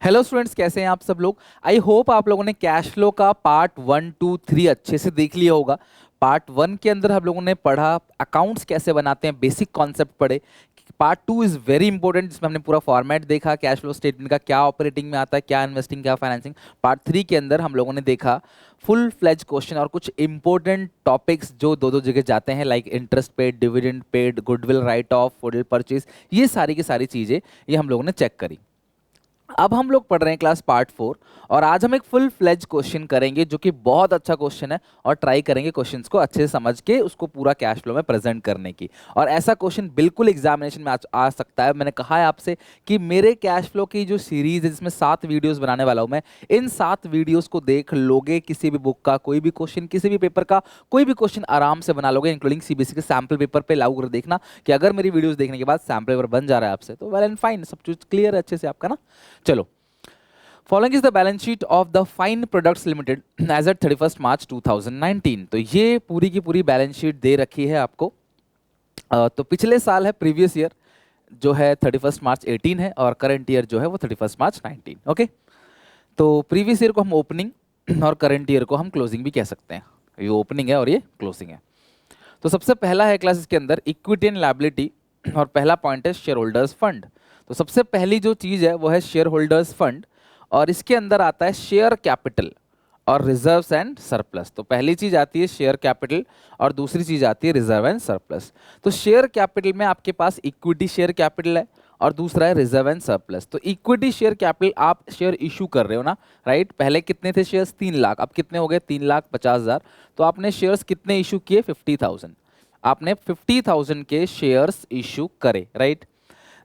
Hello students, कैसे हैं आप सब लोग। आई होप आप लोगों ने कैश फ्लो का पार्ट 1 2 3 अच्छे से देख लिया होगा। पार्ट 1 के अंदर हम लोगों ने पढ़ा अकाउंट्स कैसे बनाते हैं, बेसिक कॉन्सेप्ट पढ़े। पार्ट 2 इज वेरी इंपॉर्टेंट, जिसमें हमने पूरा फॉर्मेट देखा, कैश फ्लो स्टेटमेंट का क्या ऑपरेटिंग में आता है, क्या इन्वेस्टिंग, क्या फाइनेंसिंग। पार्ट 3 के अंदर हम लोगों ने देखा फुल फ्लेज क्वेश्चन और कुछ इंपॉर्टेंट टॉपिक्स जो दो दो जगह जाते हैं, like interest paid, dividend paid, goodwill right of, full purchase. ये सारी की सारी चीज़ें ये हम लोगों ने चेक करी। अब हम लोग पढ़ रहे हैं क्लास पार्ट 4, और आज हम एक फुल फ्लेज क्वेश्चन करेंगे जो कि बहुत अच्छा क्वेश्चन है, और ट्राई करेंगे क्वेश्चंस को अच्छे से समझ के उसको पूरा कैश फ्लो में प्रेजेंट करने की। और ऐसा क्वेश्चन बिल्कुल एग्जामिनेशन में आ सकता है। मैंने कहा है आपसे कि मेरे कैश फ्लो की जो सीरीज है, जिसमें 7 वीडियोस बनाने वाला हूं मैं, इन 7 वीडियोस को देख लोगे, किसी भी बुक का कोई भी क्वेश्चन, किसी भी पेपर का कोई भी क्वेश्चन आराम से बना लोगे, इंक्लूडिंग सीबीएसई के सैम्पल पेपर पे लागू कर देखना कि अगर मेरी वीडियोस देखने के बाद सैम्पल पेपर बन जा रहा है आपसे तो वेल एंड फाइन, सब कुछ क्लियर है अच्छे से आपका ना। चलो, following is the balance sheet of the Fine Products Limited as at 31 March 2019। तो ये पूरी की पूरी बैलेंस शीट दे रखी है आपको। तो पिछले साल है प्रीवियस ईयर, जो है 31 मार्च 18 है, और करंट ईयर जो है वो 31 मार्च 19। ओके, तो प्रीवियस ईयर को हम ओपनिंग और करंट ईयर को हम क्लोजिंग भी कह सकते हैं। ये ओपनिंग है और ये क्लोजिंग है। तो सबसे पहला है क्लास इसके अंदर इक्विटी एंड लायबिलिटी, और पहला पॉइंट है शेयर होल्डर्स फंड। तो सबसे पहली जो चीज़ है वो है शेयर होल्डर्स फंड, और इसके अंदर आता है शेयर कैपिटल और रिजर्व्स एंड सरप्लस। तो पहली चीज आती है शेयर कैपिटल, और दूसरी चीज आती है रिजर्व एंड सरप्लस। तो शेयर कैपिटल में आपके पास इक्विटी शेयर कैपिटल है, और दूसरा है रिजर्व एंड सरप्लस। तो इक्विटी शेयर कैपिटल, आप शेयर इशू कर रहे हो ना, राइट। पहले कितने थे शेयर्स? 3 लाख, अब कितने हो गए? 3,50,000। तो आपने शेयर्स कितने इशू किए? 50,000। आपने 50,000 के शेयर्स इशू करे, right.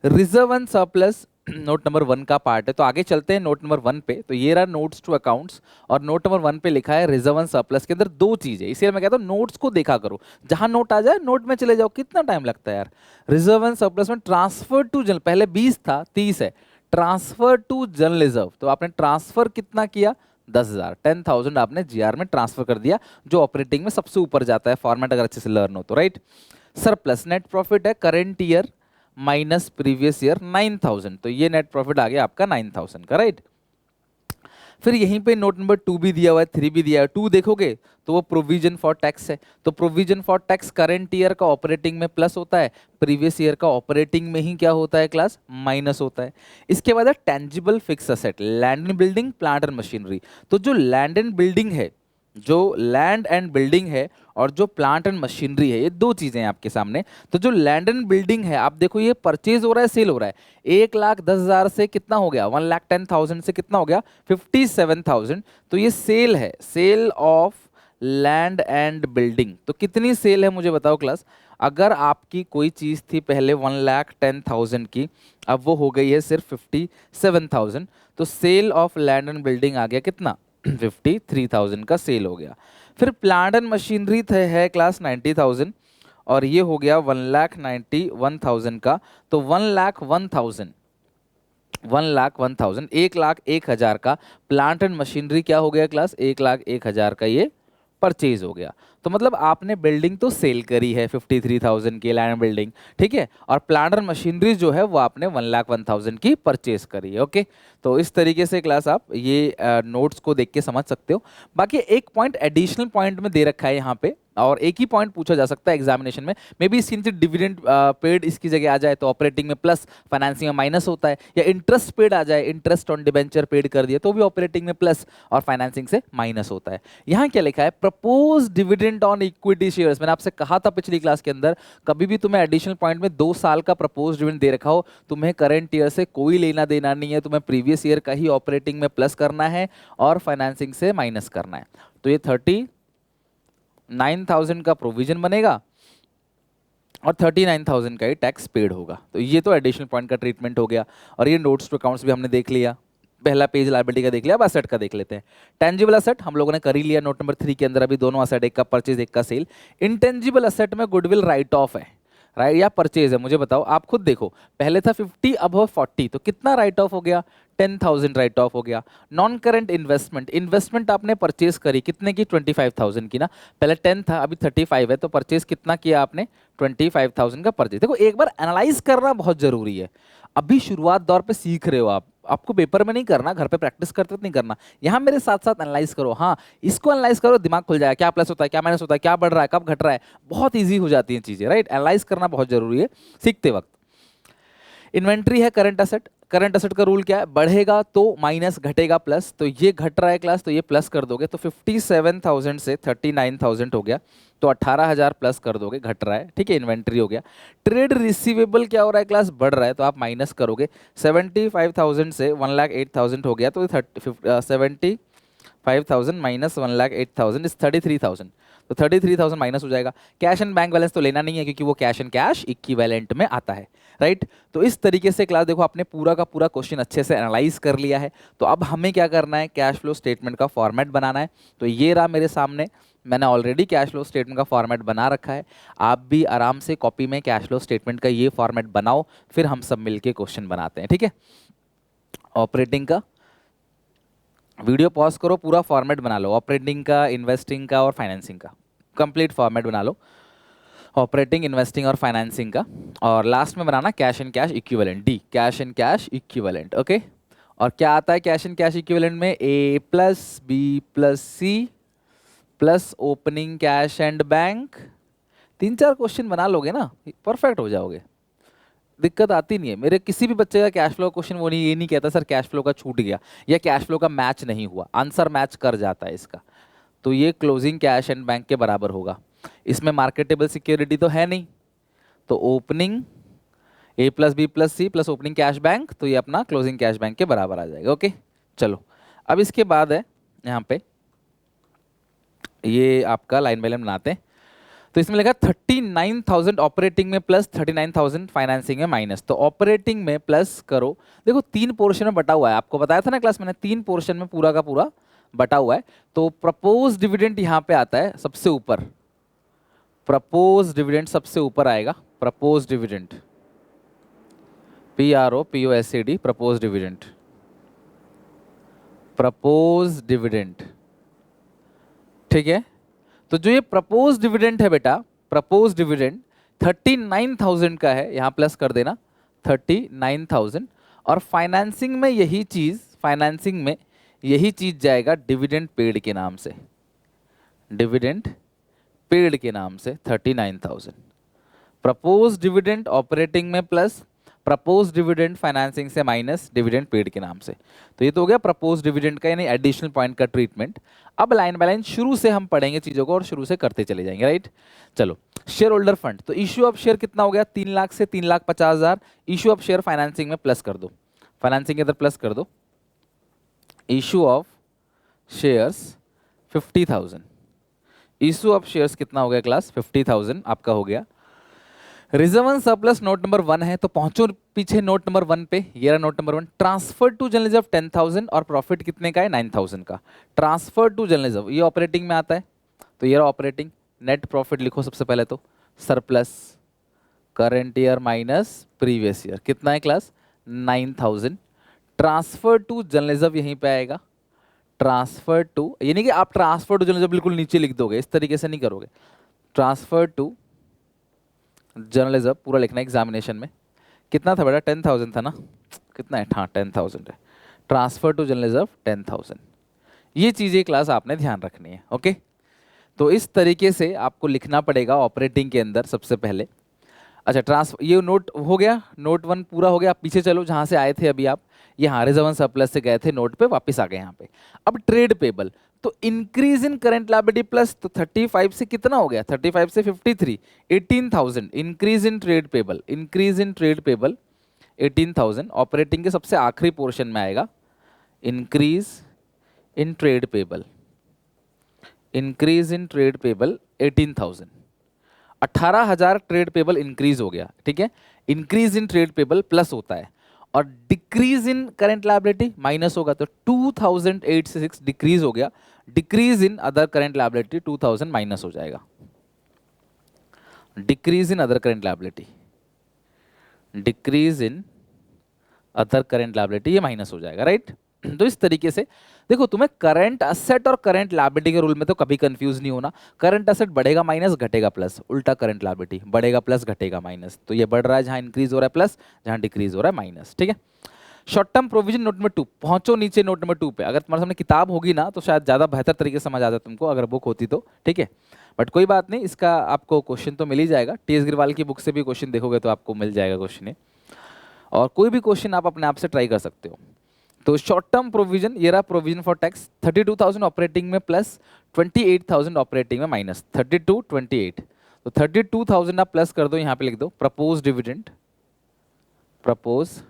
Reserve and surplus note number 1 का पार्ट है। तो आगे चलते हैं नोट नंबर 1 पे। तो ये रहा नोट्स टू अकाउंट्स, और नोट नंबर 1 पे लिखा है रिजर्व एंड सरप्लस। के अंदर दो चीजें, इसलिए मैं कहता हूँ नोट्स को देखा करो, जहां नोट आ जाए नोट में चले जाओ। कितना टाइम लगता है यार। रिजर्व एंड सरप्लस में ट्रांसफर टू जनरल, पहले 20 था, 30 है। ट्रांसफर टू जनरल रिजर्व, तो आपने ट्रांसफर कितना किया? 10,000, 10,000 आपने जीआर में ट्रांसफर कर दिया, जो ऑपरेटिंग में सबसे ऊपर जाता है, फॉर्मेट अगर अच्छे से लर्न हो तो, राइट। सरप्लस नेट प्रॉफिट है current year minus previous year 9,000। तो ये नेट प्रॉफिट आ गया आपका 9,000 का, राइट। फिर यहीं पे नोट नंबर 2 भी दिया हुआ है, 3 भी दिया है। 2 देखोगे तो वो प्रोविजन फॉर टैक्स है। तो provision for tax current year का ऑपरेटिंग में प्लस होता है, प्रीवियस ईयर का ऑपरेटिंग में ही क्या होता है क्लास? माइनस होता है। इसके बाद है tangible fixed asset, land and building, plant and machinery. तो जो लैंड एंड बिल्डिंग है, जो लैंड एंड बिल्डिंग है और जो प्लांट एंड मशीनरी है, ये दो चीजें हैं आपके सामने। तो जो लैंड एंड बिल्डिंग है, आप देखो ये परचेज हो रहा है, सेल हो रहा है। 1,10,000 से कितना हो गया? 1,10,000 से कितना हो गया? 57,000। तो ये सेल है, sale of land and building. तो कितनी सेल है मुझे बताओ क्लास। अगर आपकी कोई चीज थी पहले 1,10,000 की, अब वो हो गई है सिर्फ 57,000। तो sale of land and building आ गया कितना? 53,000 का सेल हो गया। फिर प्लांट एंड मशीनरी है क्लास 90,000, और ये हो गया 1,91,000 का। तो 1,01,000, 1,01,000, 1,01,000 का प्लांट एंड मशीनरी क्या हो गया क्लास? 1,01,000 का ये परचेज हो गया। तो मतलब आपने बिल्डिंग तो सेल करी है 53,000 की लैंड बिल्डिंग, ठीक है, और प्लांट एंड मशीनरी जो है वो आपने 1,01,000 की परचेज करी है। ओके, तो इस तरीके से क्लास आप ये नोट्स को देख के समझ सकते हो। बाकी एक पॉइंट एडिशनल पॉइंट में दे रखा है यहाँ पे, और एक ही पॉइंट पूछा जा सकता है एग्जामिनेशन में। मे बी इसकी डिविडेंड पेड इसकी जगह आ जाए तो ऑपरेटिंग में प्लस, फाइनेंसिंग में माइनस होता है। या इंटरेस्ट पेड आ जाए, इंटरेस्ट ऑन डिबेंचर पेड कर दिया तो भी ऑपरेटिंग में प्लस और फाइनेंसिंग से माइनस होता है। यहाँ क्या लिखा है? Propose dividend on equity shares. मैंने आपसे कहा था पिछली क्लास के अंदर, कभी भी तुम्हें एडिशनल पॉइंट में 2 साल का प्रपोज डिविडेंड दे रखा हो, तुम्हें करंट ईयर से कोई लेना देना नहीं है, तुम्हें प्रीवियस ईयर का ही ऑपरेटिंग में प्लस करना है और फाइनेंसिंग से माइनस करना है। तो ये 39,000 का प्रोविजन बनेगा और 39,000 का ही टैक्स पेड होगा। तो ये तो एडिशनल पॉइंट का ट्रीटमेंट हो गया। और ये नोट्स टू अकाउंट्स भी हमने देख लिया। पहला पेज लायबिलिटी का देख लिया, अब असेट का देख लेते हैं। टेंजिबल असेट हम लोगों ने कर ही लिया नोट नंबर 3 के अंदर, अभी दोनों असेट, एक का परचेज एक का सेल। इंटेंजिबल असेट में गुडविल राइट ऑफ है, राइट, या परचेज है, मुझे बताओ, आप खुद देखो। पहले था 50, अब हो 40, तो कितना राइट ऑफ हो गया? 10,000 राइट ऑफ हो गया। नॉन करंट इन्वेस्टमेंट, इन्वेस्टमेंट आपने परचेज करी कितने की? 25,000 की ना। पहले 10 था, अभी 35 है, तो परचेज कितना किया आपने? 25,000 का परचेज। देखो, एक बार एनालाइज करना बहुत जरूरी है। अभी शुरुआत दौर पे सीख रहे हो आप, आपको पेपर में नहीं करना, घर पे प्रैक्टिस करते वक्त नहीं करना, यहाँ मेरे साथ साथ एनालाइज करो। हाँ, इसको एनालाइज करो, दिमाग खुल जाएगा, क्या प्लस होता है, क्या माइनस होता है, क्या बढ़ रहा है, कब घट रहा है, बहुत ईजी हो जाती हैं चीजें, राइट। एनालाइज करना बहुत जरूरी है सीखते वक्त। इन्वेंट्री है करंट असेट, करंट असेट का रूल क्या है, बढ़ेगा तो माइनस, घटेगा प्लस। तो ये घट रहा है क्लास, तो ये प्लस कर दोगे, तो 57,000 से 39,000 हो गया, तो 18,000 प्लस कर दोगे, घट रहा है, ठीक है, इन्वेंट्री हो गया। ट्रेड रिसीवेबल क्या हो रहा है क्लास, बढ़ रहा है, तो आप माइनस करोगे, 75,000 से 1,08,000 हो गया, तो 75,000 माइनस 1,08,000 इज 33,000, तो 33,000 माइनस हो जाएगा। कैश एंड बैंक बैलेंस तो लेना नहीं है क्योंकि वो कैश एंड कैश इक्विवेलेंट में आता है, राइट। तो इस तरीके से क्लास देखो आपने पूरा का पूरा क्वेश्चन अच्छे से एनालाइज कर लिया है। तो अब हमें क्या करना है, कैश फ्लो स्टेटमेंट का फॉर्मेट बनाना है। तो ये रहा मेरे सामने, मैंने ऑलरेडी कैश फ्लो स्टेटमेंट का फॉर्मेट बना रखा है। आप भी आराम से कॉपी में कैश फ्लो स्टेटमेंट का ये फॉर्मेट बनाओ, फिर हम सब मिलके क्वेश्चन बनाते हैं, ठीक है। ऑपरेटिंग का वीडियो पॉज करो, पूरा फॉर्मेट बना लो, ऑपरेटिंग का, इन्वेस्टिंग का और फाइनेंसिंग का कंप्लीट फॉर्मेट बना लो, ऑपरेटिंग, इन्वेस्टिंग और फाइनेंसिंग का। और लास्ट में बनाना cash and cash equivalent, the cash and cash equivalent, okay. और क्या आता है कैश एंड कैश इक्विवेलेंट में, A plus B plus C plus opening cash and bank. 3-4 question बना लोगे ना, परफेक्ट हो जाओगे, दिक्कत आती नहीं है। मेरे किसी भी बच्चे का कैश फ्लो क्वेश्चन वो नहीं, ये नहीं कहता सर कैश फ्लो का छूट गया या कैश फ्लो का मैच नहीं हुआ, आंसर मैच कर जाता है इसका। तो ये क्लोजिंग कैश एंड बैंक के बराबर होगा। इसमें मार्केटेबल सिक्योरिटी तो है नहीं, तो opening A plus B plus C plus opening cash bank, तो ये अपना क्लोजिंग कैश बैंक के बराबर आ जाएगा, ओके। चलो अब इसके बाद है यहाँ पे ये आपका लाइन बाय लाइन बनाते हैं। तो इसमें लिखा 39,000 ऑपरेटिंग में प्लस 39,000 फाइनेंसिंग में माइनस। तो ऑपरेटिंग में प्लस करो, देखो 3 पोर्शन में बटा हुआ है, आपको बताया था ना क्लास मैंने, 3 पोर्शन में पूरा का पूरा बटा हुआ है। तो प्रपोज डिविडेंड यहाँ पे आता है सबसे ऊपर, प्रपोज डिविडेंड सबसे ऊपर आएगा, propose dividend, PROPOSED, propose dividend, propose dividend, ठीक है। तो जो ये प्रपोज डिविडेंड है बेटा, प्रपोज डिविडेंड 39,000 का है, यहां प्लस कर देना 39,000। और फाइनेंसिंग में यही चीज, फाइनेंसिंग में यही चीज जाएगा डिविडेंड पेड के नाम से, डिविडेंड पेड के नाम से 39,000। प्रपोज डिविडेंड ऑपरेटिंग में प्लस, प्रपोज डिविडेंड फाइनेंसिंग से माइनस, डिविडेंड पेड के नाम से। तो ये तो हो गया प्रपोज डिविडेंड का यानी एडिशनल पॉइंट का ट्रीटमेंट। अब लाइन बाय लाइन शुरू से हम पढ़ेंगे चीजों को और शुरू से करते चले जाएंगे, राइट। चलो शेयर होल्डर फंड, तो इश्यू ऑफ शेयर कितना हो गया, 3 लाख से 3,50,000। इश्यू ऑफ शेयर फाइनेंसिंग में प्लस कर दो, फाइनेंसिंग के अंदर प्लस कर दो, issue of shares 50,000। Issue of shares कितना हो गया क्लास, 50,000 आपका हो गया। Reserve and surplus note number 1 है, तो पहुंचो पीछे नोट नंबर 1 पे, ये रहा note number 1। Transfer to general reserve 10,000 और प्रॉफिट कितने का है, 9,000 का। ट्रांसफर टू जनरल रिजर्व ये ऑपरेटिंग में आता है, तो ये रहा ऑपरेटिंग। नेट प्रॉफिट लिखो सबसे पहले, तो surplus current year minus previous year, कितना है class, 9,000। Transfer to general reserve यहीं पे आएगा, ट्रांसफर टू, ये नहीं कि आप ट्रांसफर टू जनरल रिजर्व बिल्कुल नीचे लिख दोगे, इस तरीके से नहीं करोगे। ट्रांसफर टू जनरल रिजर्व पूरा लिखना एग्जामिनेशन में। कितना था बेटा, 10,000 था ना, कितना है, हाँ 10,000 है। ट्रांसफर टू जनरल रिजर्व 10,000, ये चीज़ें क्लास आपने ध्यान रखनी है, ओके। तो इस तरीके से आपको लिखना पड़ेगा ऑपरेटिंग के अंदर सबसे पहले। अच्छा ट्रांसफर, ये नोट हो गया, नोट 1 पूरा हो गया। आप पीछे चलो जहाँ से आए थे अभी आप, यहाँ रिजर्व एंड सरप्लस से गए थे नोट पे, वापस आ गए यहाँ पे। अब ट्रेड पेबल, तो increase in current liability plus, तो 35 से कितना हो गया, 35 से 53, 18,000। Increase in trade payable, increase in trade payable 18,000 operating के सबसे आखिरी पोर्शन में आएगा। Increase in trade payable, increase in trade payable 18,000, 18,000 trade payable increase हो गया, ठीक है। Increase in trade payable plus होता है, और decrease in current liability minus होगा, तो 2,806 डिक्रीज हो गया। Decrease in other current liability 2,000 minus हो जाएगा। Decrease in other current liability, decrease in other current liability ये माइनस हो जाएगा, राइट। तो इस तरीके से देखो, तुम्हें करंट असेट और करंट लायबिलिटी के रूल में तो कभी कंफ्यूज नहीं होना। करंट असेट बढ़ेगा माइनस, घटेगा प्लस, उल्टा करंट लायबिलिटी बढ़ेगा प्लस, घटेगा माइनस। तो ये बढ़ रहा है जहां इंक्रीज हो रहा है प्लस, जहां डिक्रीज हो रहा है माइनस, ठीक है। Short term provision note number 2, पहुंचो नीचे नोट नंबर 2 पे। अगर तुम्हारे सामने किताब होगी ना तो शायद ज़्यादा बेहतर तरीके से समझ आता तुमको, अगर बुक होती तो, ठीक है। बट कोई बात नहीं, इसका आपको क्वेश्चन तो मिल ही जाएगा। टी एस गिरवाल की बुक से भी क्वेश्चन देखोगे तो आपको मिल जाएगा क्वेश्चन है, और कोई भी क्वेश्चन आप अपने आप से ट्राई कर सकते हो। तो शॉर्ट टर्म प्रोविजन, ये रहा प्रोविजन फॉर टैक्स, 32,000 ऑपरेटिंग में प्लस 28,000 ऑपरेटिंग में माइनस 32 28। तो 32,000 आप प्लस कर दो, यहाँ पे लिख दो propose dividend, propose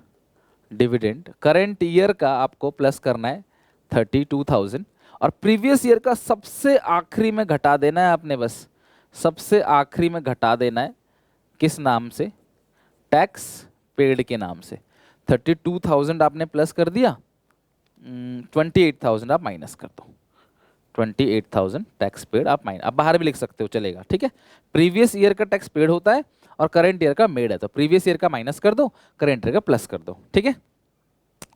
dividend current year का आपको प्लस करना है 32,000, और प्रीवियस ईयर का सबसे आखिरी में घटा देना है आपने, बस सबसे आखिरी में घटा देना है। किस नाम से? टैक्स पेड के नाम से। 32,000 आपने प्लस कर दिया, 28,000 आप माइनस कर दो। 28,000 टैक्स पेड आप माइनस, आप बाहर भी लिख सकते हो चलेगा, ठीक है। प्रीवियस ईयर का टैक्स पेड होता है और करंट ईयर का मेड है, तो प्रीवियस ईयर का माइनस कर दो, करंट ईयर का प्लस कर दो, ठीक है।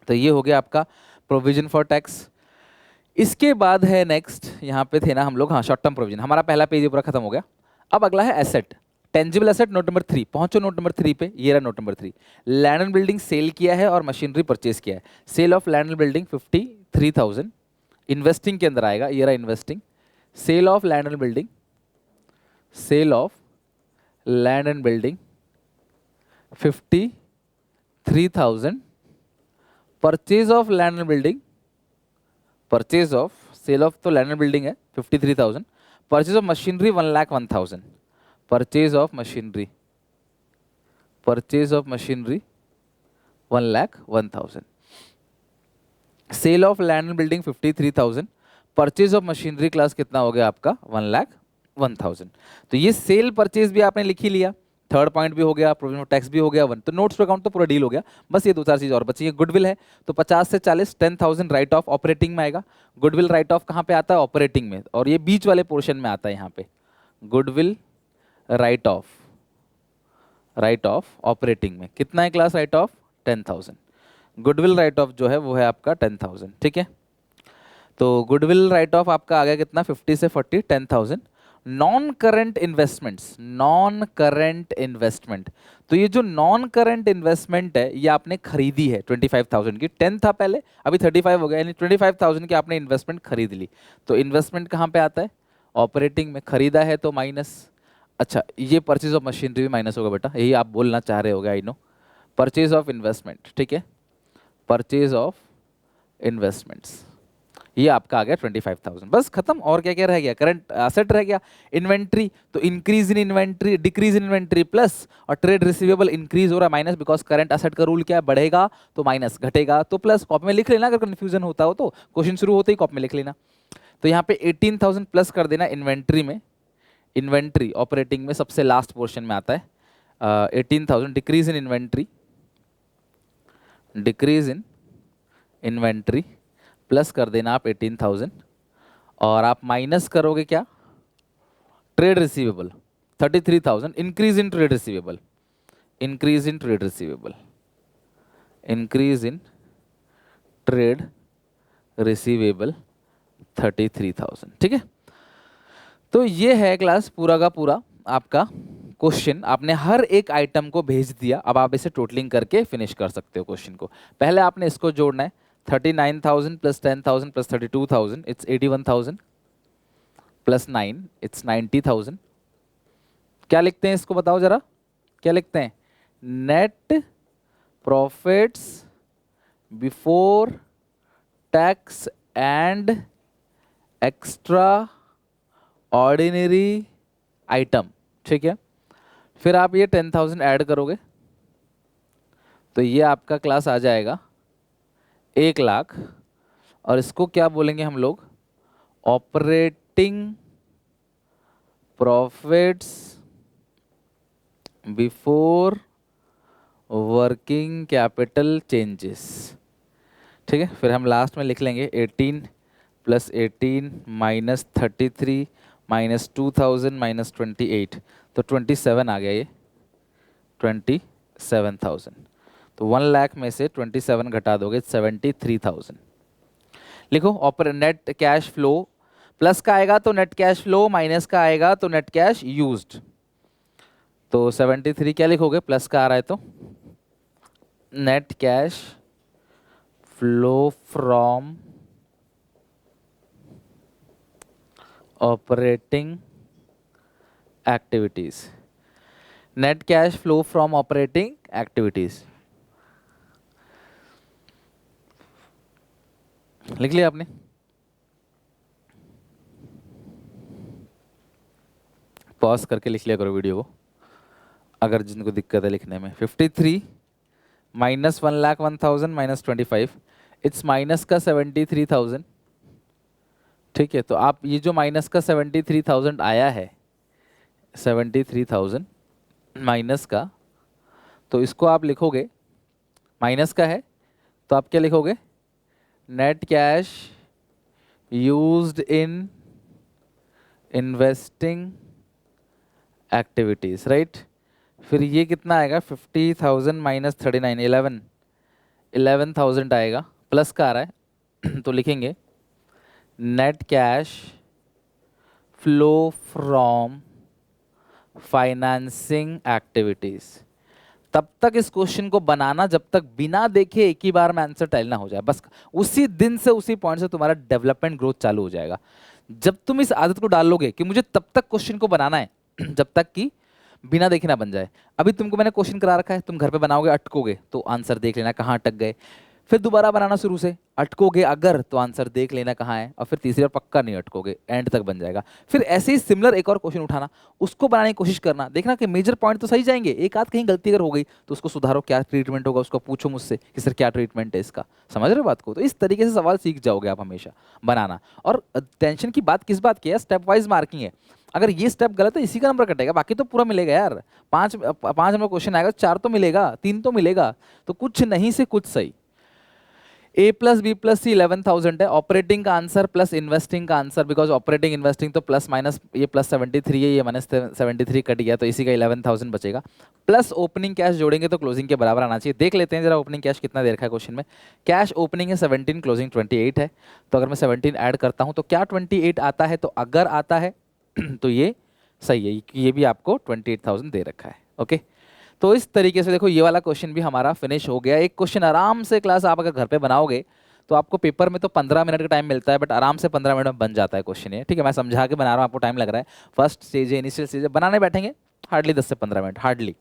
तो ये हो गया आपका प्रोविजन फॉर टैक्स। इसके बाद है नेक्स्ट, यहाँ पे थे ना हम लोग, हाँ शॉर्ट टर्म प्रोविजन, हमारा पहला पेज पूरा खत्म हो गया। अब अगला है asset, tangible asset note number 3, पहुंचो नोट नंबर 3 पे, ये रहा note number 3। Land and building sale किया है और मशीनरी परचेज किया है। Sale of land and building 53,000, investing के अंदर आएगा, ये रहा investing. Sale of land and building, sale of land and building 53,000, purchase of land and building, purchase of, sale of तो लैंड एंड बिल्डिंग है 53,000, purchase of machinery 1,01,000, purchase of machinery, purchase of machinery 1,01,000, sale of land and building 53,000, purchase of machinery class कितना हो गया आपका 1,01,000। तो ये cell purchase भी आपने लिख ही लिया, थर्ड पॉइंट भी हो गया, प्रोविजन ऑफ टैक्स भी हो गया, वन। तो नोट्स टू अकाउंट तो पूरा डील हो गया, बस ये दो चार चीज और बची है। गुडविल है तो 50 से 40, 10,000 राइट ऑफ ऑपरेटिंग में आएगा। गुडविल राइट ऑफ कहाँ पे आता है? ऑपरेटिंग में, और ये बीच वाले पोर्शन में आता है यहाँ पे। Goodwill right of, right of operating में कितना है class? Right of 10,000। Goodwill right of जो है वो है आपका 10,000, ठीक है। तो गुडविल राइट ऑफ आपका आ गया कितना? 50 से 40, 10,000। Non current investments, non current investment, तो ये जो नॉन करंट इन्वेस्टमेंट है ये आपने खरीदी है 25,000 की, 10 था पहले, अभी 35 हो गया, यानी 25,000 की आपने इन्वेस्टमेंट खरीद ली। तो इन्वेस्टमेंट कहाँ पे आता है? ऑपरेटिंग में। खरीदा है तो माइनस, अच्छा ये परचेज ऑफ मशीनरी भी माइनस होगा बेटा, यही आप बोलना चाह रहे होगे, I know. Purchase of investment, ठीक है, परचेज ऑफ इन्वेस्टमेंट्स, ये आपका आ गया 25,000, बस खत्म। और क्या क्या रह गया? करंट असेट रह गया। इन्वेंट्री, तो increase in inventory, decrease in inventory plus, और ट्रेड रिसीवेबल इंक्रीज हो रहा है माइनस, बिकॉज करंट असेट का रूल क्या है? बढ़ेगा तो माइनस, घटेगा तो प्लस। कॉपी में लिख लेना अगर कंफ्यूजन होता हो तो, क्वेश्चन शुरू होते ही कॉपी में लिख लेना। तो यहाँ पे 18,000 प्लस कर देना इन्वेंट्री में, इन्वेंट्री ऑपरेटिंग में सबसे लास्ट पोर्शन में आता है। 18,000 decrease in inventory, decrease in inventory plus कर देना आप 18,000, और आप माइनस करोगे क्या? Trade receivable 33,000, increase in trade receivable, increase in trade receivable, increase in trade receivable 33,000, ठीक है। तो ये है क्लास पूरा का पूरा आपका क्वेश्चन। आपने हर एक आइटम को भेज दिया, अब आप इसे टोटलिंग करके फिनिश कर सकते हो क्वेश्चन को। पहले आपने इसको जोड़ना है, 39,000 plus 10,000 plus 32,000, it's 81,000 plus 9, it's 90,000। क्या लिखते हैं इसको बताओ जरा, क्या लिखते हैं? Net profits before tax and extra ordinary item, ठीक है। फिर आप ये 10,000 ऐड करोगे तो ये आपका क्लास आ जाएगा 1,00,000, और इसको क्या बोलेंगे हम लोग? Operating profits before working capital changes, ठीक है। फिर हम लास्ट में लिख लेंगे 18 प्लस 18 माइनस 33 माइनस 2,000 माइनस 28, तो 27 आ गया ये 27,000। तो 1,00,000 में से 27 घटा दोगे 73,000। लिखो ऑपर नेट कैश फ्लो, प्लस का आएगा तो नेट कैश फ्लो, माइनस का आएगा तो नेट कैश यूज्ड। तो 73 क्या लिखोगे? प्लस का आ रहा है तो net cash flow from operating activities, net cash flow from operating activities. लिख लिया आपने? पॉज करके लिख लिया करो वीडियो को अगर जिनको दिक्कत है लिखने में। 53 माइनस 1,01,000 माइनस 25, इट्स माइनस का 73,000। ठीक है, तो आप ये जो माइनस का 73,000 आया है, 73,000 माइनस का, तो इसको आप लिखोगे, माइनस का है तो आप क्या लिखोगे? Net cash used in investing activities, right. फिर ये कितना आएगा? 50,000 माइनस 39, 11,000 आएगा, प्लस का आ रहा है तो लिखेंगे net cash flow from financing activities. तब तक इस क्वेश्चन को बनाना जब तक बिना देखे एक ही बार में आंसर टाइल ना हो जाए। बस उसी दिन से, उसी पॉइंट से तुम्हारा डेवलपमेंट ग्रोथ चालू हो जाएगा। जब तुम इस आदत को डाल लोगे कि मुझे तब तक क्वेश्चन को बनाना है जब तक कि बिना देखे ना बन जाए। अभी तुमको मैंने क्वेश्चन करा रखा है, तुम घर पे बनाओगे, अटकोगे तो आंसर देख लेना कहाँ अटक गए, फिर दोबारा बनाना शुरू से, अटकोगे अगर तो आंसर देख लेना कहाँ है, और फिर तीसरी बार पक्का नहीं अटकोगे, एंड तक बन जाएगा। फिर ऐसे ही सिमिलर एक और क्वेश्चन उठाना, उसको बनाने की कोशिश करना, देखना कि मेजर पॉइंट तो सही जाएंगे, एक आध कहीं गलती अगर हो गई तो उसको सुधारो, क्या ट्रीटमेंट होगा उसको पूछो मुझसे कि सर क्या ट्रीटमेंट है इसका। समझ रहे हो बात को? तो इस तरीके से सवाल सीख जाओगे आप हमेशा बनाना। और टेंशन की बात किस बात की है? स्टेप वाइज मार्किंग है। अगर ये स्टेप गलत है इसी का नंबर कटेगा, बाकी तो पूरा मिलेगा यार। पांच नंबर क्वेश्चन आएगा, 4 तो मिलेगा, 3 तो मिलेगा, तो कुछ नहीं से कुछ सही। A प्लस बी प्लस सी 11,000 है, ऑपरेटिंग का आंसर प्लस इन्वेस्टिंग का आंसर, बिकॉज ऑपरेटिंग इन्वेस्टिंग तो प्लस माइनस, ये प्लस 73 है, ये माइनस 73 कट गया, तो इसी का 11,000 बचेगा। प्लस ओपनिंग कैश जोड़ेंगे तो क्लोजिंग के बराबर आना चाहिए। देख लेते हैं जरा ओपनिंग कैश कितना दे रखा है क्वेश्चन में। कैश ओपनिंग है 17, क्लोजिंग 28 है, तो अगर मैं 17 ऐड करता हूँ तो क्या 28 आता है? तो अगर आता है तो ये सही है, ये भी आपको 28,000 दे रखा है। ओके, तो इस तरीके से देखो ये वाला क्वेश्चन भी हमारा फिनिश हो गया। एक क्वेश्चन आराम से क्लास आप अगर घर पे बनाओगे तो आपको पेपर में तो 15 मिनट का टाइम मिलता है, बट आराम से 15 मिनट में बन जाता है क्वेश्चन ये। ठीक है, मैं समझा के बना रहा हूँ, आपको टाइम लग रहा है, फर्स्ट स्टेज है, इनिशियल स्टेज है, बनाने बैठेंगे हार्डली 10 से 15 मिनट, हार्डली।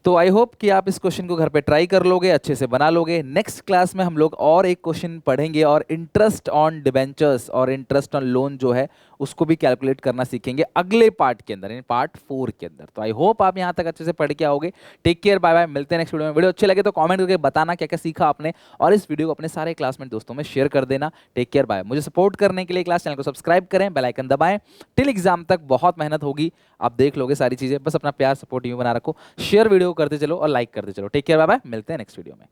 तो आई होप कि आप इस क्वेश्चन को घर पे ट्राई कर लोगे, अच्छे से बना लोगे। नेक्स्ट क्लास में हम लोग और एक क्वेश्चन पढ़ेंगे और इंटरेस्ट ऑन डिबेंचर्स और इंटरेस्ट ऑन लोन जो है उसको भी कैलकुलेट करना सीखेंगे अगले पार्ट के अंदर, यानी पार्ट 4 के अंदर। तो आई होप आप यहाँ तक अच्छे से पढ़ के आओगे। टेक केयर, बाय बाय, मिलते हैं नेक्स्ट वीडियो में। वीडियो अच्छे लगे तो कमेंट करके बताना क्या क्या सीखा आपने, और इस वीडियो को अपने सारे क्लासमेट दोस्तों में शेयर कर देना। Take care, bye. मुझे सपोर्ट करने के लिए क्लास चैनल को सब्सक्राइब करें, बेल आइकन दबाएं। टिल एग्जाम तक बहुत मेहनत होगी, आप देख लोगे सारी चीजें, बस अपना प्यार सपोर्ट यूं बना रखो, शेयर वीडियो करते चलो और लाइक करते चलो। टेक केयर, बाय बाय, मिलते हैं नेक्स्ट वीडियो में।